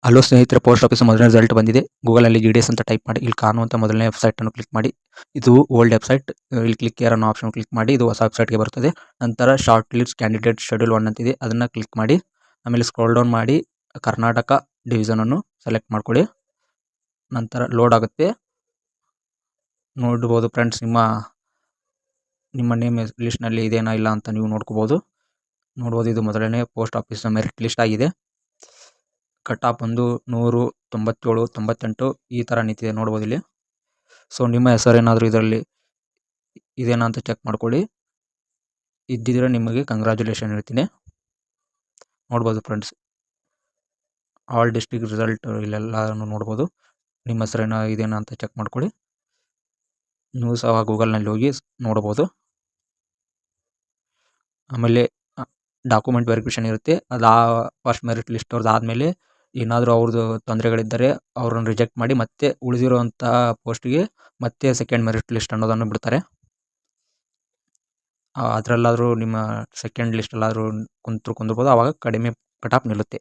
Hello ಸ್ನೇಹಿತರೆ, post office ಮೊದಲನೇ result ಬಂದಿದೆ. ಗೂಗಲಲ್ಲಿ GDS ಅಂತ ಟೈಪ್ ಮಾಡಿ ಇಲ್ಲಿ ಕಾಣುವಂಥ ಮೊದಲನೇ ವೆಬ್ಸೈಟನ್ನು ಕ್ಲಿಕ್ ಮಾಡಿ. ಇದು ಓಲ್ಡ್ ವೆಬ್ಸೈಟ್. ಇಲ್ಲಿ ಕ್ಲಿಕ್ ಹಿಯರ್ ಅನ್ನೋ ಆಪ್ಷನ್ ಕ್ಲಿಕ್ ಮಾಡಿ. ಇದು ಹೊಸ ವೆಬ್ಸೈಟ್ಗೆ ಬರ್ತದೆ. ನಂತರ ಶಾರ್ಟ್ ಲಿಸ್ಟ್ ಕ್ಯಾಂಡಿಡೇಟ್ ಶೆಡ್ಯೂಲ್ 1 ಅಂತಿದೆ, ಅದನ್ನು ಕ್ಲಿಕ್ ಮಾಡಿ. ಆಮೇಲೆ ಸ್ಕ್ರೋಲ್ ಡೌನ್ ಮಾಡಿ ಕರ್ನಾಟಕ ಡಿವಿಷನನ್ನು ಸೆಲೆಕ್ಟ್ ಮಾಡ್ಕೊಳ್ಳಿ. ನಂತರ ಲೋಡ್ ಆಗುತ್ತೆ. ನೋಡ್ಬೋದು ಫ್ರೆಂಡ್ಸ್, ನಿಮ್ಮ ನೇಮ್ ಲಿಸ್ಟ್ನಲ್ಲಿ ಇದೇನಾ ಇಲ್ಲ ಅಂತ ನೀವು ನೋಡ್ಕೋಬೋದು. ಇದು ಮೊದಲನೇ ಪೋಸ್ಟ್ ಆಫೀಸ್ ಮೆರಿಟ್ ಲಿಸ್ಟ್ ಆಗಿದೆ. ಕಟ್ ಆಫ್ ಬಂದು 100, 97, 98 ಈ ಥರ ನಿಂತಿದೆ, ನೋಡ್ಬೋದು ಇಲ್ಲಿ. ಸೊ ನಿಮ್ಮ ಹೆಸರೇನಾದರೂ ಇದರಲ್ಲಿ ಇದೇನಾ ಅಂತ ಚೆಕ್ ಮಾಡ್ಕೊಳ್ಳಿ. ಇದ್ದಿದ್ರೆ ನಿಮಗೆ ಕಂಗ್ರ್ಯಾಚುಲೇಷನ್ ಹೇಳ್ತೀನಿ. ನೋಡ್ಬೋದು ಫ್ರೆಂಡ್ಸ್, ಆಲ್ ಡಿಸ್ಟ್ರಿಕ್ಟ್ ರಿಸಲ್ಟ್ ಇಲ್ಲೆಲ್ಲನೂ ನೋಡ್ಬೋದು. ನಿಮ್ಮ ಹೆಸರೇನೋ ಇದೇನಾ ಅಂತ ಚೆಕ್ ಮಾಡ್ಕೊಳ್ಳಿ. ನೀವು ಸಹ ಗೂಗಲ್ನಲ್ಲಿ ಹೋಗಿ ನೋಡ್ಬೋದು. ಆಮೇಲೆ ಡಾಕ್ಯುಮೆಂಟ್ ವೆರಿಫಿಕೇಷನ್ ಇರುತ್ತೆ. ಅದು ಫಸ್ಟ್ ಮೆರಿಟ್ ಲಿಸ್ಟ್ ಅವ್ರದ್ದು ಆದಮೇಲೆ ಏನಾದರೂ ಅವ್ರದ್ದು ತೊಂದರೆಗಳಿದ್ದರೆ ಅವ್ರನ್ನ ರಿಜೆಕ್ಟ್ ಮಾಡಿ ಮತ್ತೆ ಉಳಿದಿರುವಂಥ ಪೋಸ್ಟ್ಗೆ ಮತ್ತೆ ಸೆಕೆಂಡ್ ಮೆರಿಟ್ ಲಿಸ್ಟ್ ಅನ್ನೋದನ್ನು ಬಿಡ್ತಾರೆ. ಅದರಲ್ಲಾದರೂ ನಿಮ್ಮ ಸೆಕೆಂಡ್ ಲಿಸ್ಟಲ್ಲಾದರೂ ಕುಂದಿರ್ಬೋದು, ಆವಾಗ ಕಡಿಮೆ ಕಟ್ ಆಫ್ ನಿಲ್ಲುತ್ತೆ.